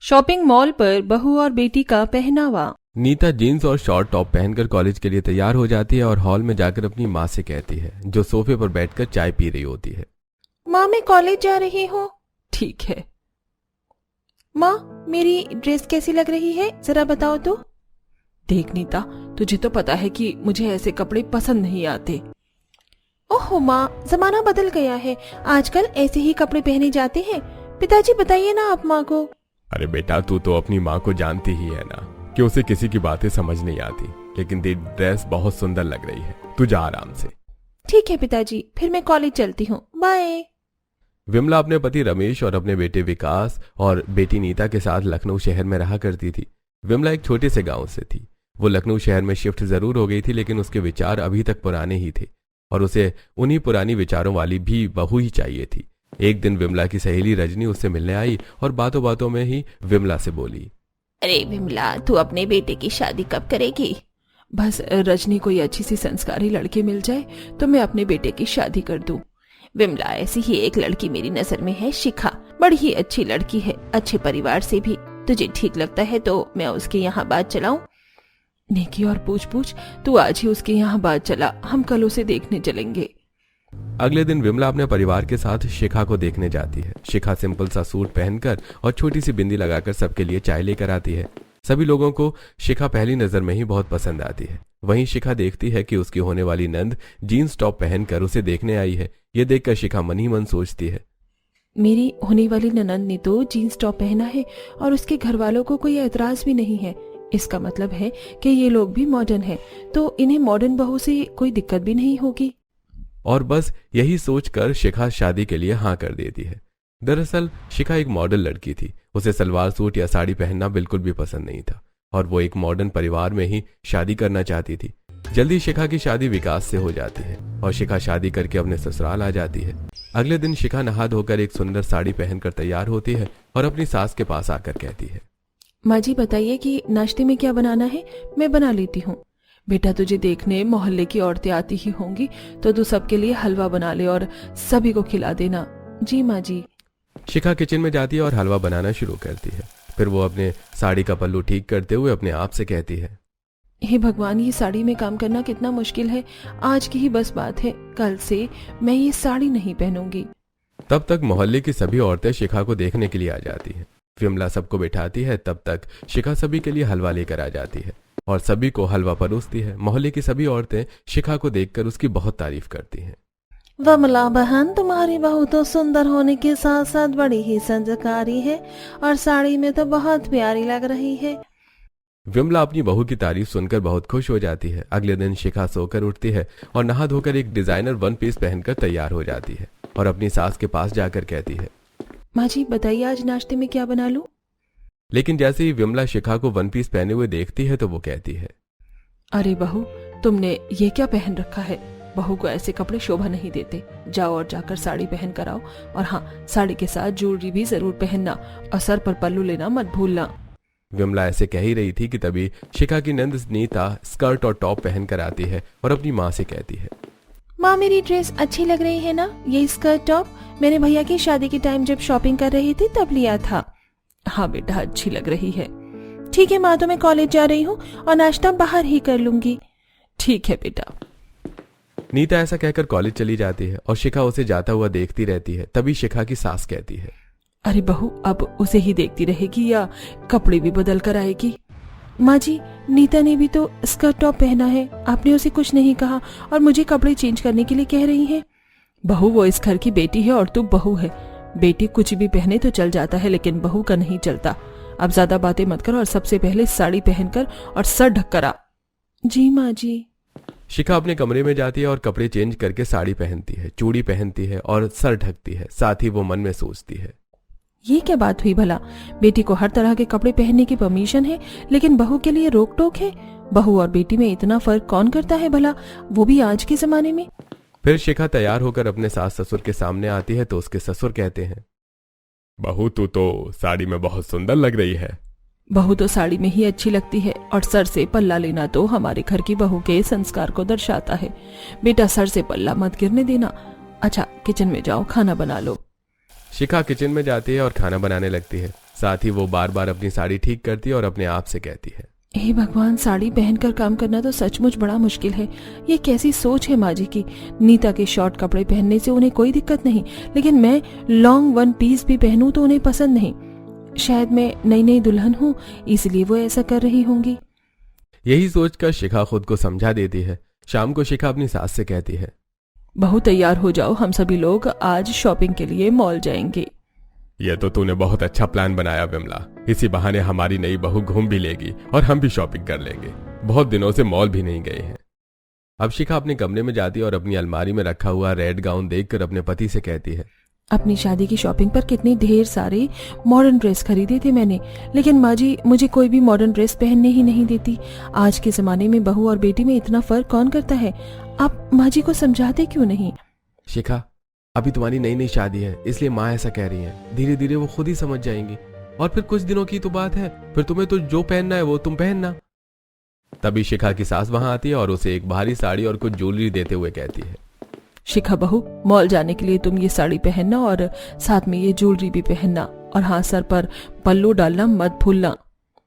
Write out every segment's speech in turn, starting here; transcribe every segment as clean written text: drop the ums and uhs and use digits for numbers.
Shopping mall पर बहू और बेटी का पहनावा। नीता जीन्स और शॉर्ट टॉप पहनकर कॉलेज के लिए तैयार हो जाती है और हॉल में जाकर अपनी माँ से कहती है, जो सोफे पर बैठकर चाय पी रही होती है। माँ, मैं कॉलेज जा रही हूँ। ठीक है। माँ, मेरी ड्रेस कैसी लग रही है, जरा बताओ तो। देख नीता, तुझे तो पता है कि मुझे ऐसे कपड़े पसंद नहीं आते। ओहो माँ, जमाना बदल गया है, आजकल ऐसे ही कपड़े पहने जाते हैं। पिताजी बताइए ना आप माँ को। अरे बेटा, तू तो अपनी माँ को जानती ही है ना कि उसे किसी की बातें समझ नहीं आती, लेकिन तेरी ड्रेस बहुत सुंदर लग रही है, तू जा आराम से। ठीक है पिताजी, फिर मैं कॉलेज चलती हूँ, बाय। विमला अपने पति रमेश और अपने बेटे विकास और बेटी नीता के साथ लखनऊ शहर में रहा करती थी। विमला एक छोटे से गांव से थी। वो लखनऊ शहर में शिफ्ट जरूर हो गई थी, लेकिन उसके विचार अभी तक पुराने ही थे और उसे उन्हीं पुरानी विचारों वाली भी बहू ही चाहिए थी। एक दिन विमला की सहेली रजनी उससे मिलने आई और बातों बातों में ही विमला से बोली, अरे विमला, तू अपने बेटे की शादी कब करेगी? बस रजनी कोई अच्छी सी संस्कारी लड़की मिल जाए तो मैं अपने बेटे की शादी कर दूं। विमला, ऐसी ही एक लड़की मेरी नजर में है, शिखा। बड़ी ही अच्छी लड़की है, अच्छे परिवार से भी। तुझे ठीक लगता है तो मैं उसके यहाँ बात चलाऊं? नेकी और पूछ तू आज ही उसके यहाँ बात चला, हम कल उसे देखने चलेंगे। अगले दिन विमला अपने परिवार के साथ शिखा को देखने जाती है। शिखा सिंपल सा सूट पहनकर और छोटी सी बिंदी लगाकर सबके लिए चाय लेकर आती है। सभी लोगों को शिखा पहली नजर में ही बहुत पसंद आती है। वहीं शिखा देखती है कि उसकी होने वाली नंद जीन्स टॉप पहनकर उसे देखने आई है। ये देखकर शिखा मन ही मन सोचती है, मेरी होने वाली ननंद ने तो जीन्स टॉप पहना है और उसके घर वालों को कोई एतराज भी नहीं है। इसका मतलब है कि ये लोग भी मॉडर्न हैं, तो इन्हें मॉडर्न बहू से कोई दिक्कत भी नहीं होगी। और बस यही सोचकर शिखा शादी के लिए हाँ कर देती है। दरअसल शिखा एक मॉडल लड़की थी। उसे सलवार सूट या साड़ी पहनना बिल्कुल भी पसंद नहीं था और वो एक मॉडर्न परिवार में ही शादी करना चाहती थी। जल्दी शिखा की शादी विकास से हो जाती है और शिखा शादी करके अपने ससुराल आ जाती है। अगले दिन शिखा नहा धोकर एक सुंदर साड़ी पहनकर तैयार होती है और अपनी सास के पास आकर कहती है, माँ जी बताइए कि नाश्ते में क्या बनाना है, मैं बना लेती हूँ। बेटा, तुझे देखने मोहल्ले की औरतें आती ही होंगी, तो तू सबके लिए हलवा बना ले और सभी को खिला देना। जी माँ जी। शिखा किचन में जाती है और हलवा बनाना शुरू करती है। फिर वो अपने साड़ी का पल्लू ठीक करते हुए अपने आप से कहती है, हे भगवान, ये साड़ी में काम करना कितना मुश्किल है। आज की ही बस बात है, कल से मैं ये साड़ी नहीं पहनूंगी। तब तक मोहल्ले की सभी औरतें शिखा को देखने के लिए आ जाती हैं। विमला सबको बिठाती है। तब तक शिखा सभी के लिए हलवा लेकर आ जाती है और सभी को हलवा परोसती है। मोहल्ले की सभी औरतें शिखा को देखकर उसकी बहुत तारीफ करती हैं। विमला बहन, तुम्हारी बहू तो सुंदर होने के साथ साथ बड़ी ही संस्कारी है और साड़ी में तो बहुत प्यारी लग रही है। विमला अपनी बहू की तारीफ सुनकर बहुत खुश हो जाती है। अगले दिन शिखा सोकर उठती है और नहा धोकर एक डिजाइनर वन पीस पहनकर तैयार हो जाती है और अपनी सास के पास जाकर कहती है, माँ जी बताइए आज नाश्ते में क्या बना लूं? लेकिन जैसे ही विमला शिखा को वन पीस पहने हुए देखती है तो वो कहती है, अरे बहू, तुमने ये क्या पहन रखा है? बहू को ऐसे कपड़े शोभा नहीं देते। जाओ और जाकर साड़ी पहन कर आओ, और हाँ, साड़ी के साथ ज्वेलरी भी जरूर पहनना और सर पर पल्लू लेना मत भूलना। विमला ऐसे कह ही रही थी कि तभी शिखा की नंद नीता स्कर्ट और टॉप पहन कर आती है और अपनी माँ से कहती है, माँ मेरी ड्रेस अच्छी लग रही है ना? ये स्कर्ट टॉप मैंने भैया की शादी के टाइम जब शॉपिंग कर रही थी तब लिया था। हाँ बेटा, अच्छी लग रही है। ठीक है माँ, तो मैं कॉलेज जा रही हूँ और नाश्ता बाहर ही कर लूंगी। ठीक है बेटा। नीता ऐसा कहकर कॉलेज चली जाती है और शिखा उसे जाता हुआ देखती रहती है। तभी शिखा की सास कहती है, अरे बहू, अब उसे ही देखती रहेगी या कपड़े भी बदल कर आएगी? माँ जी, नीता ने भी तो स्कर्ट टॉप पहना है, आपने उसे कुछ नहीं कहा और मुझे कपड़े चेंज करने के लिए कह रही है। बहू, वो इस घर की बेटी है और तू बहू है। बेटी कुछ भी पहने तो चल जाता है, लेकिन बहू का नहीं चलता। अब ज्यादा बातें मत कर और सबसे पहले साड़ी पहनकर और सर ढक कर आ। जी माँ जी। शिखा अपने कमरे में जाती है और कपड़े चेंज करके साड़ी पहनती है, चूड़ी पहनती है और सर ढकती है। साथ ही वो मन में सोचती है, ये क्या बात हुई भला? बेटी को हर तरह के कपड़े पहनने की परमिशन है, लेकिन बहू के लिए रोक टोक है। बहू और बेटी में इतना फर्क कौन करता है भला, वो भी आज के जमाने में। फिर शिखा तैयार होकर अपने सास ससुर के सामने आती है तो उसके ससुर कहते हैं, बहू तू तो साड़ी में बहुत सुंदर लग रही है। बहू तो साड़ी में ही अच्छी लगती है और सर से पल्ला लेना तो हमारे घर की बहू के संस्कार को दर्शाता है। बेटा, सर से पल्ला मत गिरने देना। अच्छा, किचन में जाओ, खाना बना लो। शिखा किचन में जाती है और खाना बनाने लगती है। साथ ही वो बार बार अपनी साड़ी ठीक करती है और अपने आप से कहती है, हे भगवान, साड़ी पहनकर काम करना तो सचमुच बड़ा मुश्किल है। ये कैसी सोच है माँ जी की। नीता के शॉर्ट कपड़े पहनने से उन्हें कोई दिक्कत नहीं, लेकिन मैं लॉन्ग वन पीस भी पहनूं तो उन्हें पसंद नहीं। शायद मैं नई नई दुल्हन हूँ, इसलिए वो ऐसा कर रही होंगी। यही सोचकर शिखा खुद को समझा देती है। शाम को शिखा अपनी सास से कहती है, बहू तैयार हो जाओ, हम सभी लोग आज शॉपिंग के लिए मॉल जाएंगे। यह तो तूने बहुत अच्छा प्लान बनाया विमला। इसी बहाने हमारी नई बहू घूम भी लेगी और हम भी शॉपिंग कर लेंगे। बहुत दिनों से मॉल भी नहीं गए हैं। अब शिखा अपने कमरे में जाती है और अपनी अलमारी में रखा हुआ रेड गाउन देखकर अपने पति से कहती है, अपनी शादी की शॉपिंग पर कितनी ढेर सारे मॉडर्न ड्रेस खरीदे थे मैंने, लेकिन माँ जी मुझे कोई भी मॉडर्न ड्रेस पहनने ही नहीं देती। आज के जमाने में बहू और बेटी में इतना फर्क कौन करता है? आप माँ जी को समझाते क्यों नहीं? शिखा, अभी तुम्हारी नई नई शादी है, इसलिए माँ ऐसा कह रही है। धीरे धीरे वो खुद ही समझ जाएंगी और फिर कुछ दिनों की तो बात है, फिर तुम्हें तो जो पहनना है वो तुम पहनना। तभी शिखा की सास वहां आती है और उसे एक भारी साड़ी और कुछ ज्वेलरी देते हुए कहती है, शिखा बहू, मॉल जाने के लिए तुम ये साड़ी पहनना और साथ में ये ज्वेलरी भी पहनना, और हाँ, सर पर पल्लू डालना मत भूलना।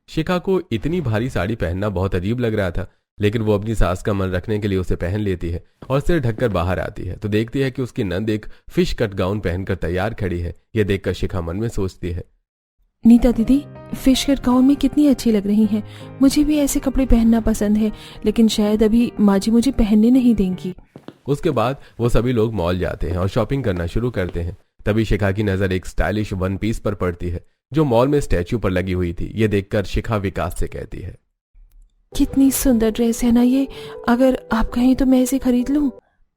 शिखा को इतनी भारी साड़ी पहनना बहुत अजीब लग रहा था, लेकिन वो अपनी सास का मन रखने के लिए उसे पहन लेती है और सिर ढककर बाहर आती है तो देखती है कि उसकी नंद एक फिश कट गाउन पहनकर तैयार खड़ी है। यह देखकर शिखा मन में सोचती है, नीता दीदी, फिश कट गाउन में कितनी अच्छी लग रही हैं। मुझे भी ऐसे कपड़े पहनना पसंद है, लेकिन शायद अभी माँ जी मुझे पहनने नहीं देंगी। उसके बाद वो सभी लोग मॉल जाते हैं और शॉपिंग करना शुरू करते हैं। तभी शिखा की नजर एक स्टाइलिश वन पीस पर पड़ती है जो मॉल में स्टैच्यू पर लगी हुई थी। ये देखकर शिखा विकास से कहती है, कितनी सुंदर ड्रेस है ना ये, अगर आप कहें तो मैं इसे खरीद लूं।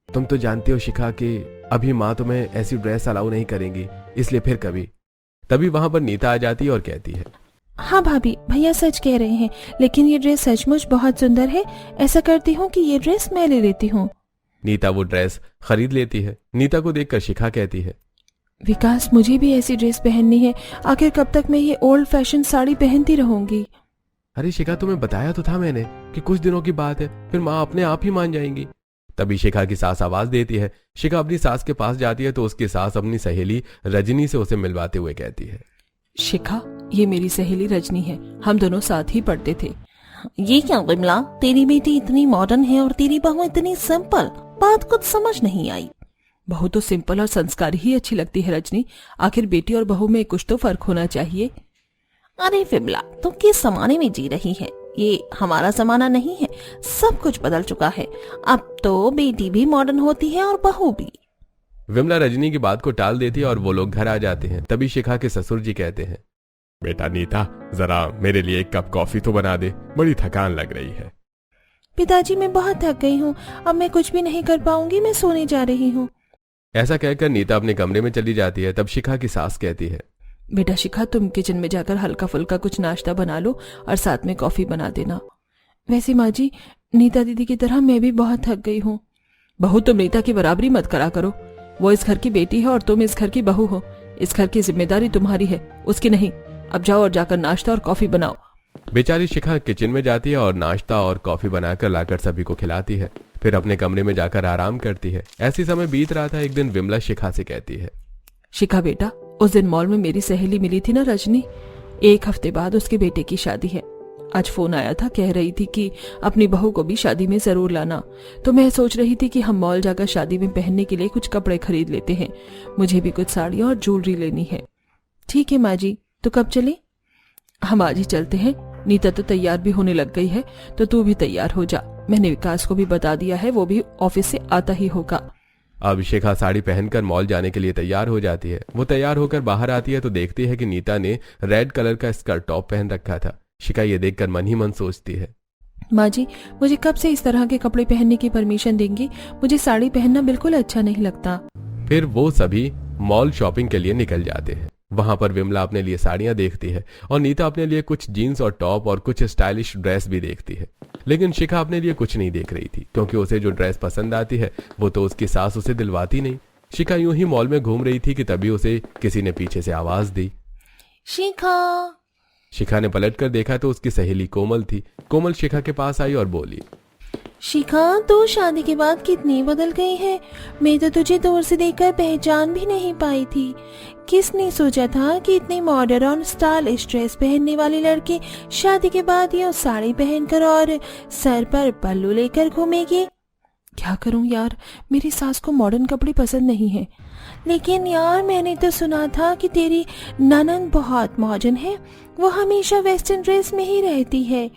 तुम तो जानती हो शिखा कि अभी माँ तुम्हें ऐसी ड्रेस अलाउ नहीं करेंगी, इसलिए फिर कभी। तभी वहां पर नीता आ जाती है और कहती है, हाँ भाभी, भैया सच कह रहे हैं, लेकिन ये ड्रेस सचमुच बहुत सुंदर है। ऐसा करती हूँ कि ये ड्रेस मैं ले लेती हूँ। नीता वो ड्रेस खरीद लेती है। नीता को देखकर शिखा कहती है, विकास, मुझे भी ऐसी ड्रेस पहननी है। आखिर कब तक मैं ये ओल्ड फैशन साड़ी पहनती रहूंगी? अरे शिखा, तुम्हें बताया तो था मैंने कि कुछ दिनों की बात है, फिर माँ अपने आप ही मान जाएंगी। तभी शिखा की सास आवाज देती है। शिखा अपनी सास के पास जाती है तो उसकी सास अपनी सहेली रजनी से उसे मिलवाते हुए कहती है, शिखा, ये मेरी सहेली रजनी है, हम दोनों साथ ही पढ़ते थे। ये क्या विमला, तेरी बेटी इतनी मॉडर्न है और तेरी बहू इतनी सिंपल, बात कुछ समझ नहीं आई। बहू तो सिंपल और संस्कारी ही अच्छी लगती है रजनी, आखिर बेटी और बहू में कुछ तो फर्क होना चाहिए। अरे विमला, तू किस जमाने में जी रही है? ये हमारा जमाना नहीं है, सब कुछ बदल चुका है। अब तो बेटी भी मॉडर्न होती है और बहू भी। विमला रजनी की बात को टाल देती है और वो लोग घर आ जाते हैं। तभी शिखा के ससुर जी कहते हैं, बेटा नीता, जरा मेरे लिए एक कप कॉफी तो बना दे, बड़ी थकान लग रही है। पिताजी, मैं बहुत थक गई हूँ, अब मैं कुछ भी नहीं कर पाऊंगी, मैं सोने जा रही हूँ। ऐसा कहकर नीता अपने कमरे में चली जाती है। तब शिखा की सास कहती है, बेटा शिखा, तुम किचन में जाकर हल्का फुल्का कुछ नाश्ता बना लो और साथ में कॉफी बना देना। वैसे माँ जी, नीता दीदी की तरह मैं भी बहुत थक गई हूँ। बहू, तुम नीता की बराबरी मत करा करो। वो इस घर की बेटी है और तुम इस घर की बहू हो। इस घर की जिम्मेदारी तुम्हारी है, उसकी नहीं। अब जाओ और जाकर नाश्ता और कॉफी बनाओ। बेचारी शिखा किचन में जाती है और नाश्ता और कॉफी बनाकर लाकर सभी को खिलाती है। फिर अपने कमरे में जाकर आराम करती है। ऐसी समय बीत रहा था। एक दिन विमला शिखा से कहती है, शिखा बेटा, उस दिन मॉल में मेरी सहेली मिली थी ना रजनी, 1 हफ्ते बाद उसके बेटे की शादी है। आज फोन आया था, कह रही थी कि अपनी बहू को भी शादी में जरूर लाना। तो मैं सोच रही थी कि हम मॉल जाकर शादी में पहनने के लिए कुछ कपड़े खरीद लेते हैं। मुझे भी कुछ साड़ियाँ और ज्वेलरी लेनी है। ठीक है माँ जी, तो कब चले? हम आज ही चलते हैं। नीता तो तैयार भी होने लग गई है, तो तू भी तैयार हो जा। मैंने विकास को भी बता दिया है, वो भी ऑफिस से आता ही होगा। अब शिखा साड़ी पहनकर मॉल जाने के लिए तैयार हो जाती है। वो तैयार होकर बाहर आती है तो देखती है कि नीता ने रेड कलर का स्कर्ट टॉप पहन रखा था। शिखा ये देखकर मन ही मन सोचती है, माँ जी, मुझे कब से इस तरह के कपड़े पहनने की परमिशन देंगी? मुझे साड़ी पहनना बिल्कुल अच्छा नहीं लगता। फिर वो सभी मॉल शॉपिंग के लिए निकल जाते हैं। वहां पर विमला अपने लिए साड़ियां देखती है और नीता अपने लिए कुछ जीन्स और टॉप और कुछ स्टाइलिश ड्रेस भी देखती है। लेकिन शिखा अपने लिए कुछ नहीं देख रही थी, क्योंकि उसे जो ड्रेस पसंद आती है वो तो उसकी सास उसे दिलवाती नहीं। शिखा यूं ही मॉल में घूम रही थी कि तभी उसे किसी ने पीछे से आवाज दी, शिखा। शिखा ने पलट कर देखा तो उसकी सहेली कोमल थी। कोमल शिखा के पास आई और बोली, शिखा, तो शादी के बाद कितनी बदल गई है। मैं तो तुझे दूर से देखकर पहचान भी नहीं पाई थी। किसने सोचा था कि इतनी मॉडर्न और स्टाइलिश ड्रेस पहनने वाली लड़की शादी के बाद ये साड़ी पहनकर और सर पर पल्लू लेकर घूमेगी। क्या करूं यार, मेरी सास को मॉडर्न कपड़े पसंद नहीं है। लेकिन यार, मैंने तो सुना था कि तेरी ननंद बहुत मॉडर्न है, वो हमेशा वेस्टर्न ड्रेस में ही रहती है।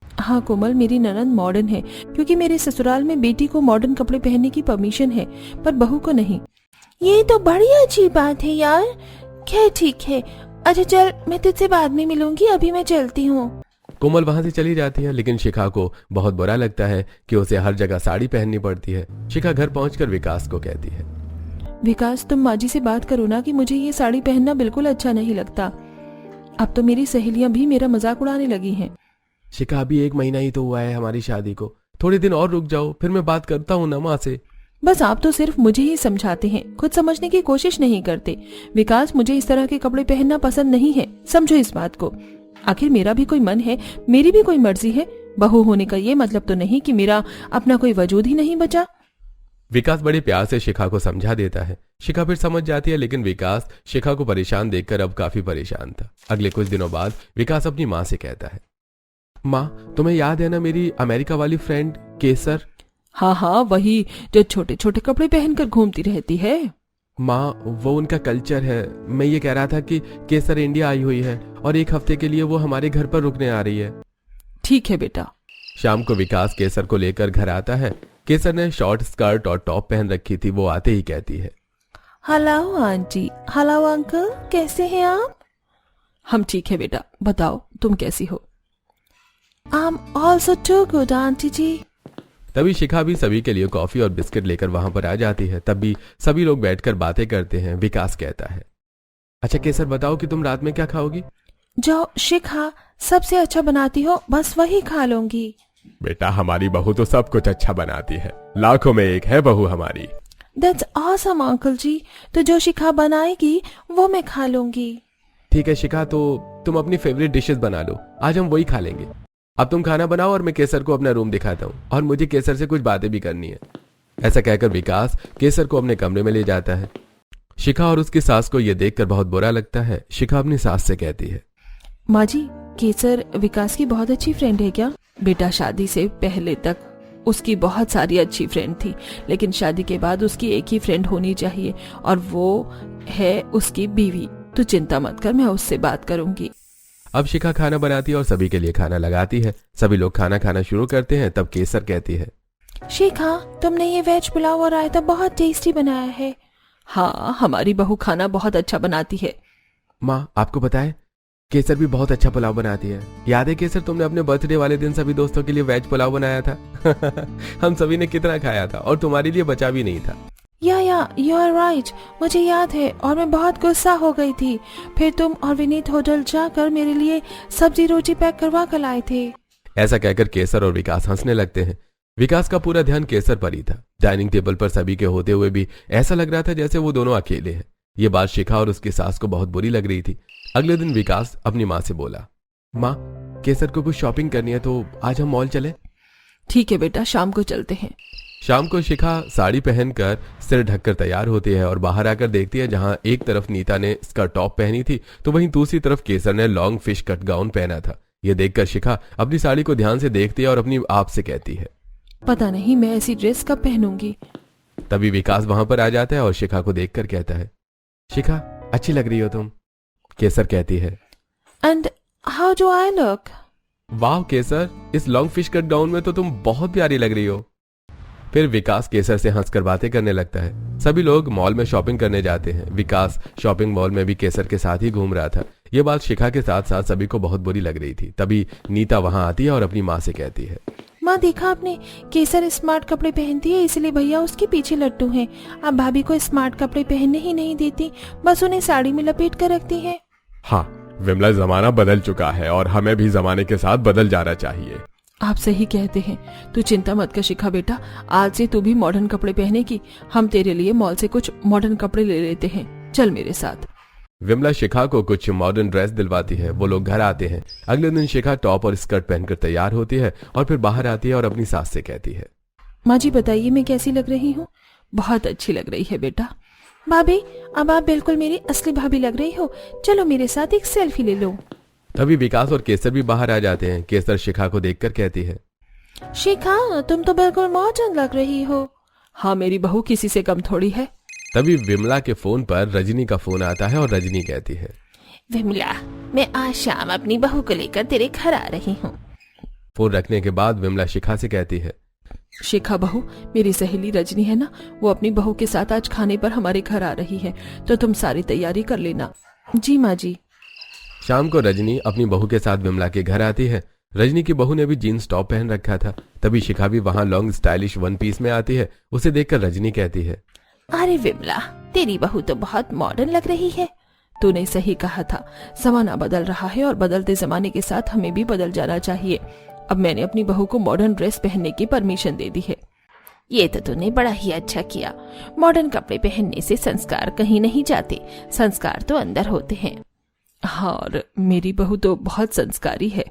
हाँ कोमल, मेरी ननंद मॉडर्न है क्योंकि मेरे ससुराल में बेटी को मॉडर्न कपड़े पहनने की परमिशन है, पर बहू को नहीं। ये तो बड़ी अच्छी बात है यार। खैर ठीक है, अच्छा चल, मैं तुझसे बाद में मिलूंगी, अभी मैं चलती हूँ। कोमल वहां से चली जाती है, लेकिन शिखा को बहुत बुरा लगता है कि उसे हर जगह साड़ी पहननी पड़ती है। शिखा घर पहुंचकर विकास को कहती है, विकास तुम माँ जी से बात करो ना कि मुझे ये साड़ी पहनना बिल्कुल अच्छा नहीं लगता। अब तो मेरी सहेलियां भी मेरा मजाक उड़ाने लगी हैं। शिखा अभी 1 महीना ही तो हुआ है हमारी शादी को, थोड़े दिन और रुक जाओ, फिर मैं बात करता हूँ ना माँ से। बस आप तो सिर्फ मुझे ही समझाते हैं, खुद समझने की कोशिश नहीं करते। विकास, मुझे इस तरह के कपड़े पहनना पसंद नहीं है, समझो इस बात को। आखिर मेरा भी कोई मन है, मेरी भी कोई मर्जी है। बहू होने का ये मतलब तो नहीं कि मेरा अपना कोई वजूद ही नहीं बचा। विकास बड़े प्यार से शिखा को समझा देता है। शिखा फिर समझ जाती है, लेकिन विकास शिखा को परेशान देखकर अब काफी परेशान था। अगले कुछ दिनों बाद विकास अपनी माँ से कहता है, माँ तुम्हें याद है ना मेरी अमेरिका वाली फ्रेंड केसर? हाँ हाँ, वही जो छोटे छोटे कपड़े पहनकर घूमती रहती है। माँ वो उनका कल्चर है। मैं ये कह रहा था कि केसर इंडिया आई हुई है और 1 हफ्ते के लिए वो हमारे घर पर रुकने आ रही है। ठीक है बेटा। शाम को विकास केसर को लेकर घर आता है। केसर ने शॉर्ट स्कर्ट और टॉप पहन रखी थी। वो आते ही कहती है, हेलो आंटी, हेलो अंकल, कैसे हैं आप? हम ठीक है बेटा, बताओ तुम कैसी हो? I am also too good aunty ji. तभी शिखा भी सभी के लिए कॉफी और बिस्किट लेकर वहां पर आ जाती है। तब भी सभी लोग बैठकर बातें करते हैं। विकास कहता है, अच्छा केसर बताओ कि तुम रात में क्या खाओगी? जो शिखा सबसे अच्छा बनाती हो बस वही खा लूंगी। बेटा हमारी बहू तो सब कुछ अच्छा बनाती है, लाखों में एक है बहू हमारी। दैट्स ऑसम अंकल जी, तो जो शिखा बनाएगी वो मैं खा लूंगी। ठीक है शिखा, तो तुम अपनी फेवरेट डिशेस बना लो, आज हम वही खा लेंगे। अब तुम खाना बनाओ और मैं केसर को अपना रूम दिखाता हूँ, और मुझे केसर से कुछ बातें भी करनी है। ऐसा कहकर विकास केसर को अपने कमरे में ले जाता है। शिखा और उसकी सास को यह देखकर बहुत बुरा लगता है। शिखा अपनी सास से कहती है, माँ जी, केसर विकास की बहुत अच्छी फ्रेंड है क्या? बेटा शादी से पहले तक उसकी बहुत सारी अच्छी फ्रेंड थी, लेकिन शादी के बाद उसकी एक ही फ्रेंड होनी चाहिए, और वो है उसकी बीवी। तू चिंता मत कर, मैं उससे बात करूंगी। अब शिखा खाना बनाती है और सभी के लिए खाना लगाती है। सभी लोग खाना खाना शुरू करते हैं। तब केसर कहती है, शिखा तुमने ये वेज पुलाव और रायता बहुत टेस्टी बनाया है। हाँ, हमारी बहू खाना बहुत अच्छा बनाती है। माँ आपको पता है केसर भी बहुत अच्छा पुलाव बनाती है। याद है केसर, तुमने अपने बर्थडे वाले दिन सभी दोस्तों के लिए वेज पुलाव बनाया था? हम सभी ने कितना खाया था और तुम्हारे लिए बचा भी नहीं था। या यू आर राइट, मुझे याद है, और मैं बहुत गुस्सा हो गई थी। फिर तुम और विनीत होटल जाकर मेरे लिए सब्जी रोटी पैक करवा कर लाए थे। ऐसा कहकर केसर और विकास हंसने लगते हैं। विकास का पूरा ध्यान केसर पर ही था। डाइनिंग टेबल पर सभी के होते हुए भी ऐसा लग रहा था जैसे वो दोनों अकेले हैं। ये बात शिखा और उसकी सास को बहुत बुरी लग रही थी। अगले दिन विकास अपनी माँ से बोला, माँ केसर को कुछ शॉपिंग करनी है, तो आज हम मॉल चले? ठीक है बेटा, शाम को चलते हैं। शाम को शिखा साड़ी पहनकर सिर ढककर तैयार होती है और बाहर आकर देखती है जहां एक तरफ नीता ने स्कर्ट टॉप पहनी थी, तो वहीं दूसरी तरफ केसर ने लॉन्ग फिश कट गाउन पहना था। यह देखकर शिखा अपनी साड़ी को ध्यान से देखती है और अपनी आप से कहती है, पता नहीं मैं ऐसी ड्रेस कब पहनूंगी। तभी विकास वहां पर आ जाता है और शिखा को देखकर कहता है, शिखा अच्छी लग रही हो तुम। केसर कहती है, and how do I look? वाह केसर, इस लॉन्ग फिश कट गाउन में तो तुम बहुत प्यारी लग रही हो। फिर विकास केसर से हंसकर बातें करने लगता है। सभी लोग मॉल में शॉपिंग करने जाते हैं। विकास शॉपिंग मॉल में भी केसर के साथ ही घूम रहा था। यह बात शिखा के साथ साथ सभी को बहुत बुरी लग रही थी। तभी नीता वहां आती है और अपनी माँ से कहती है, माँ देखा आपने, केसर स्मार्ट कपड़े पहनती है इसलिए भैया उसके पीछे लट्टू हैं। अब भाभी को स्मार्ट कपड़े पहनने ही नहीं देती, बस उन्हें साड़ी में लपेट कर रखती है। हाँ विमला, जमाना बदल चुका है और हमें भी जमाने के साथ बदल जाना चाहिए। आप सही कहते हैं। तू चिंता मत कर शिखा बेटा, आज से तू भी मॉडर्न कपड़े पहनेगी। हम तेरे लिए मॉल से कुछ मॉडर्न कपड़े ले लेते हैं, चल मेरे साथ। विमला शिखा को कुछ मॉडर्न ड्रेस दिलवाती है। वो लोग घर आते हैं। अगले दिन शिखा टॉप और स्कर्ट पहनकर तैयार होती है और फिर बाहर आती है और अपनी सास से कहती है, माँ जी बताइए मैं कैसी लग रही हूँ? बहुत अच्छी लग रही है बेटा। भाभी, अब आप बिल्कुल मेरी असली भाभी लग रही हो। चलो मेरे साथ एक सेल्फी ले लो। तभी विकास और केसर भी बाहर आ जाते हैं। केसर शिखा को देखकर कहती है, शिखा, तुम तो बिल्कुल मॉडर्न लग रही हो। हाँ, मेरी बहू किसी से कम थोड़ी है। तभी विमला के फोन पर रजनी का फोन आता है और रजनी कहती है, विमला, मैं आज शाम अपनी बहू को लेकर तेरे घर आ रही हूँ। फोन रखने के बाद विमला शिखा से कहती है, शिखा बहू, मेरी सहेली रजनी है ना, वो अपनी बहू के साथ आज खाने पर हमारे घर आ रही है, तो तुम सारी तैयारी कर लेना। जी माँ जी। शाम को रजनी अपनी बहू के साथ विमला के घर आती है। रजनी की बहू ने भी जीन्स टॉप पहन रखा था। तभी शिखा भी वहां लॉन्ग स्टाइलिश वन पीस में आती है। उसे देखकर रजनी कहती है, अरे विमला, तेरी बहू तो बहुत मॉडर्न लग रही है। तूने सही कहा था, जमाना बदल रहा है और बदलते जमाने के साथ हमें भी बदल जाना चाहिए। अब मैंने अपनी बहू को मॉडर्न ड्रेस पहनने की परमिशन दे दी है। ये तो तूने बड़ा ही अच्छा किया। मॉडर्न कपड़े पहनने से संस्कार कहीं नहीं जाते, संस्कार तो अंदर होते हैं। हाँ, और मेरी बहू तो बहुत संस्कारी है।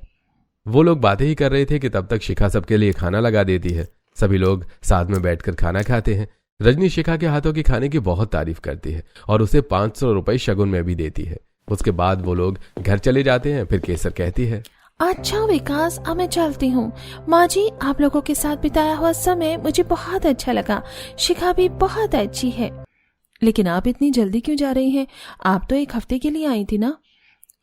वो लोग बातें ही कर रहे थे कि तब तक शिखा सबके लिए खाना लगा देती है। सभी लोग साथ में बैठकर खाना खाते हैं। रजनी शिखा के हाथों की खाने की बहुत तारीफ करती है और उसे 500 रुपए शगुन में भी देती है। उसके बाद वो लोग घर चले जाते हैं। फिर केसर कहती है, अच्छा विकास, अब मैं चलती हूँ। माँ जी, आप लोगों के साथ बिताया हुआ समय मुझे बहुत अच्छा लगा। शिखा भी बहुत अच्छी है। लेकिन आप इतनी जल्दी क्यों जा रही हैं? आप तो 1 हफ्ते के लिए आई थी ना?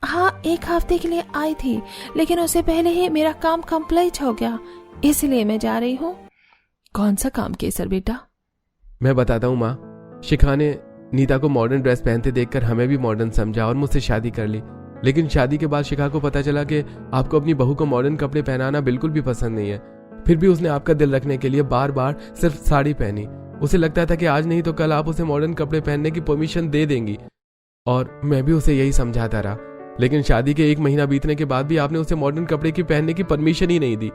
हाँ, 1 हफ्ते के लिए आई थी, लेकिन उससे पहले ही मेरा काम कंप्लीट हो गया, इसलिए मैं जा रही हूँ। कौन सा काम केसर बेटा? मैं बताता हूँ माँ। शिखा ने नीता को मॉडर्न ड्रेस पहनते देखकर हमें भी मॉडर्न समझा और मुझसे शादी कर ली। लेकिन शादी के बाद शिखा को पता चला कि आपको अपनी बहू को मॉडर्न कपड़े पहनाना बिल्कुल भी पसंद नहीं है। फिर भी उसने आपका दिल रखने के लिए बार बार सिर्फ साड़ी पहनी। उसे लगता था कि आज नहीं तो कल आप उसे मॉडर्न कपड़े पहनने की परमिशन दे देंगी, और मैं भी उसे यही समझाता रहा। लेकिन शादी के 1 महीना बीतने के बाद भी आपने उसे मॉडर्न कपड़े की पहनने की परमिशन ही नहीं दी।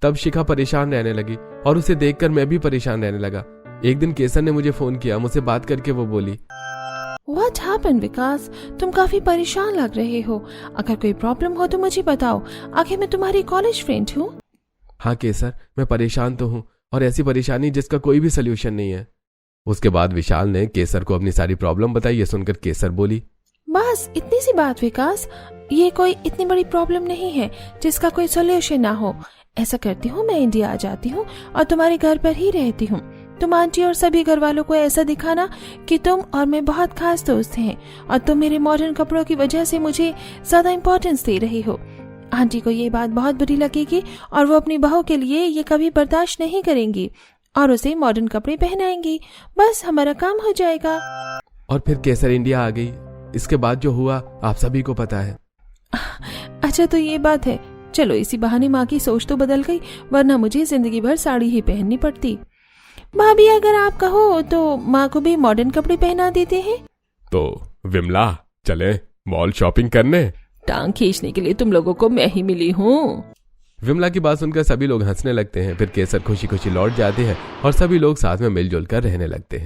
तब शिखा परेशान रहने लगी और उसे देखकर मैं भी परेशान रहने लगा। एक दिन केसर ने मुझे फोन किया। मुझसे बात करके वो बोली, What happened, विकास? तुम काफी परेशान लग रहे हो। अगर कोई प्रॉब्लम हो तो मुझे बताओ, आखिर मैं तुम्हारी कॉलेज फ्रेंड हूँ। हाँ केसर, मैं परेशान तो हूँ, और ऐसी परेशानी जिसका कोई भी सोल्यूशन नहीं है। उसके बाद विशाल ने केसर को अपनी सारी प्रॉब्लम बताई। ये सुनकर केसर बोली, बस इतनी सी बात विकास, ये कोई इतनी बड़ी प्रॉब्लम नहीं है जिसका कोई सोल्यूशन ना हो। ऐसा करती हूँ, मैं इंडिया आ जाती हूँ और तुम्हारे घर पर ही रहती हूँ। तुम आंटी और सभी घर वालों को ऐसा दिखाना कि तुम और मैं बहुत खास दोस्त हैं और तुम मेरे मॉडर्न कपड़ों की वजह से मुझे ज्यादा इम्पोर्टेंस दे रही हो। आंटी को ये बात बहुत बुरी लगेगी और वो अपनी बहू के लिए ये कभी बर्दाश्त नहीं करेंगी और उसे मॉडर्न कपड़े पहनाएंगी। बस हमारा काम हो जाएगा। और फिर केसर इंडिया आ गई। इसके बाद जो हुआ आप सभी को पता है। अच्छा, तो ये बात है। चलो, इसी बहाने माँ की सोच तो बदल गई, वरना मुझे जिंदगी भर साड़ी ही पहननी पड़ती। भाभी, अगर आप कहो तो माँ को भी मॉडर्न कपड़े पहना देते हैं। तो विमला, चले मॉल शॉपिंग करने? टांग खींचने के लिए तुम लोगों को मैं ही मिली हूँ। विमला की बात सुनकर सभी लोग हंसने लगते हैं। फिर केसर खुशी खुशी लौट जाते हैं और सभी लोग साथ में मिलजुल कर रहने लगते हैं।